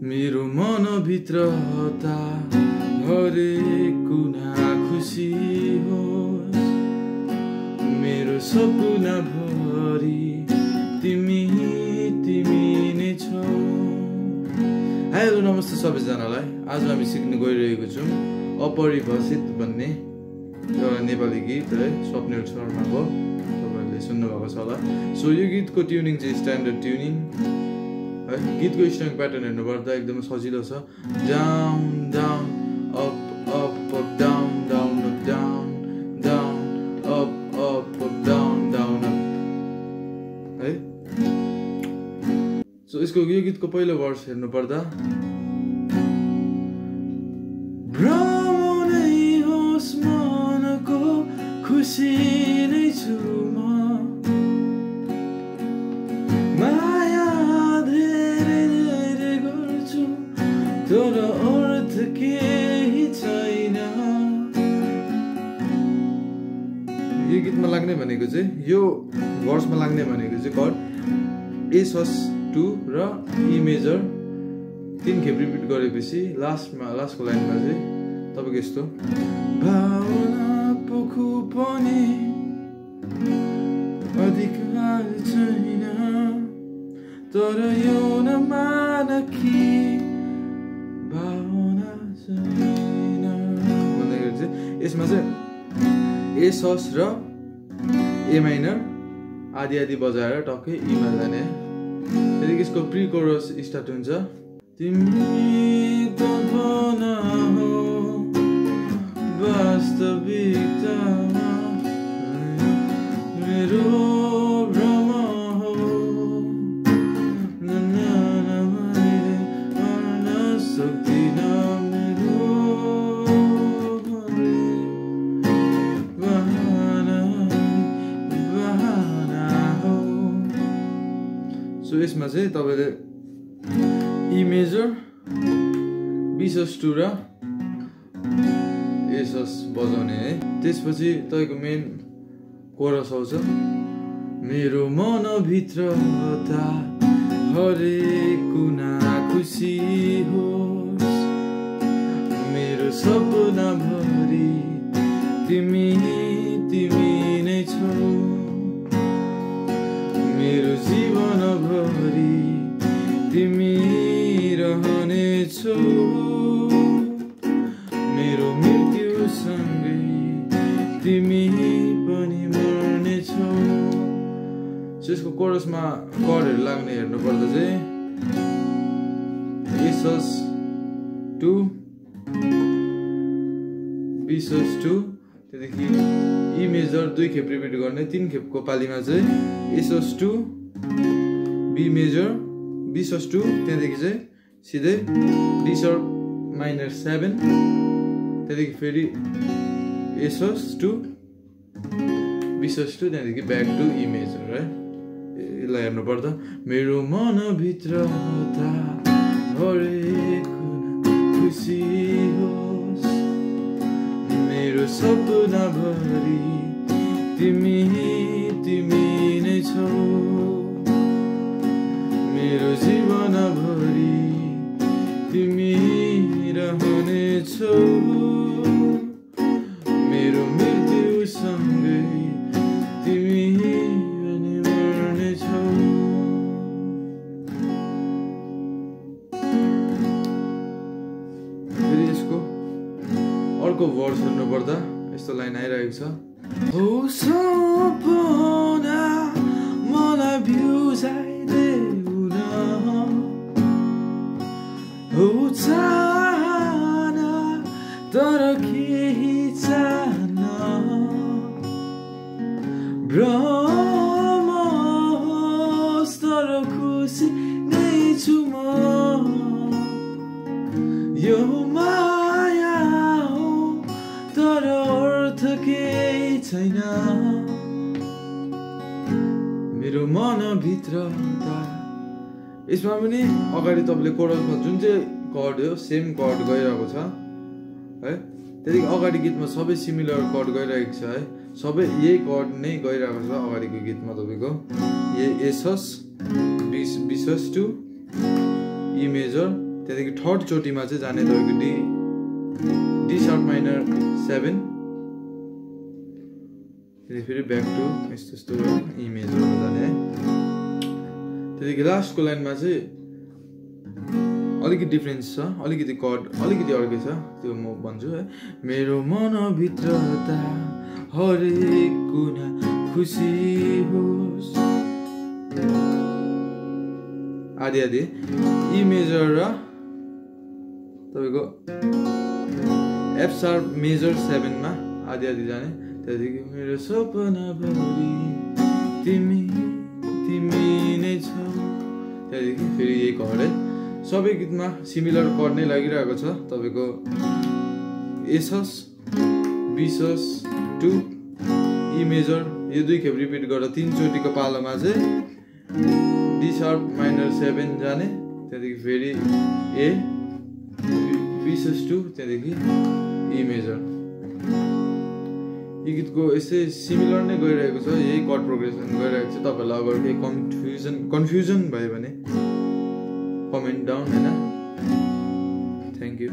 मेरो मनभित्र हता हरेक कुना खुसी होस् मेरो सपना भरि तिमी तिमी नै छौ। हेलो नमस्ते सबैजनालाई। आज हामी सिक्न गइरहेको छौँ अपरिभाषित भन्ने एउटा नेपाली गीत है, स्वप्निल शर्माको। तपाईँहरूले सुन्नुभएको छ होला। सो यो गीतको ट्युनिङ चाहिँ स्ट्यान्डर्ड ट्युनिङ है। गीतको स्ट्रिङ प्याटर्न हेर्नुपर्दा एकदमै सजिलो छ। Down down up up up down down up down down up up up down down up है। सो यसको यो गीतको पहिलो वर्स हेर्नुपर्दा भ्रमणै होस् मनको खुसी नै छु म, माया धेरै धेरै गर्छु तर अर्थ केही छैन। यो गीतमा लाग्ने भनेको चाहिँ यो वर्समा लाग्ने भनेको चाहिँ कर्ड ए सस 2 र ई मेजर 3 खेप रिपिट गरेपछि लास्टको लाइनमा चाहिँ तपाईँको यस्तो भावना पोखु पनि अधिकार छैन तर यो नमान कि भावना छैन भन्दाखेरि चाहिँ यसमा चाहिँ ए सस र ए माइनर आदि आदि बजाएर टक्कै ईमा जाने। त्यहाँदेखि यसको प्री कोरस स्टार्ट हुन्छ। तिमी त भना हो वास्तविकतामा मेरो भ्रम हो, मैले भन्न सक्दिन मेरो बहाना हो। सो यसमा चाहिँ तपाईँले ई मेजर बी सस 2 र ए सस बजाउने है। त्यसपछि तपाईँको मेन कोरस आउँछ। मेरो मनभित्र हता हरेक कुना खुसी होस् मेरो सपना भरि तिमी तिमी नै छौ, मेरो जीवन भरि तिमी रहनेछौ, मेरो मृत्युसँगै तिमी पनि मर्नेछौ। यसको कोरसमा कर्डहरू लाग्ने हेर्नुपर्दा चाहिँ ए सस 2 बी सस 2 त्यहाँदेखि ई मेजर 2 खेप रिपिट गर्ने, 3 खेपको पालीमा चाहिँ A sus 2 B major B sus 2 त्यहाँदेखि चाहिँ सिधै डी सर्प माइनर 7 त्यहाँदेखि फेरि ए सस 2 बी सस 2 त्यहाँदेखि ब्याक टु ई मेजर है। यसलाई हेर्नुपर्दा मेरो मनभित्र हता हरेक कुना खुसी होस् मेरो सपना भरि तिमी तिमी नै छौ, मेरो जीवन भरि तिमी रहनेछौ, मेरो मृत्युसँगै तिमी पनि मर्नेछौ। फेरि यसको अर्को वर्स हेर्नुपर्दा यस्तो लाइन आइरहेको छ। हो सपना मलाई भ्युजाइदेऊ न, हो चाहना तर केही चाहन, भ्रम होस् तर खुसी नै छु म, यो माया हो तर अर्थ केही छैन, मेरो मनभित्र हता। यसमा पनि अगाडि तपाईँले कोरसमा जुन चाहिँ कर्ड हो सेम कर्ड गइरहेको छ है। त्यहाँदेखि अगाडि गीतमा सबै सिमिलर कर्ड गइरहेको छ है, सबै यही कर्ड नै गइरहेको छ अगाडिको गीतमा। तपाईँको A sus B sus 2 E major त्यहाँदेखि थर्ड चोटिमा चाहिँ जाने तपाईँको डी शार्प माइनर 7, त्यहाँदेखि फेरि ब्याक टु यस्तो ई मेजरमा जाने है। त्यहाँदेखि लास्टको लाइनमा चाहिँ अलिकति डिफ्रेन्स छ, अलिकति कर्ड अलिकति अर्कै छ, त्यो म भन्छु है। मेरो मनभित्र त हरेक कुना खुसी होस्, आदि आदि ई मेजर र तपाईँको एफ शार्प मेजर 7 मा आदि आदि जाने। त्यहाँदेखि मेरो सपना भरि तिमी तिमी नै छ, त्यहाँदेखि फेरि यही कर्ड है। सबै गीतमा सिमिलर कर्ड नै लागिरहेको छ तपाईँको एसस बिसस टु ई मेजर, यो 2 खेप रिपिट गरेर 3 चोटिको पालोमा चाहिँ डी शार्प माइनर 7 जाने, त्यहाँदेखि फेरि ए बिसस टु, त्यहाँदेखि ई मेजर। यो गीतको यस्तै सिमिलर नै गइरहेको छ, यही कर्ड प्रोग्रेसन गइरहेको छ। तपाईँहरूलाई अगर केही कन्फ्युजन भयो भने कमेन्ट डाउन हैन। Thank you.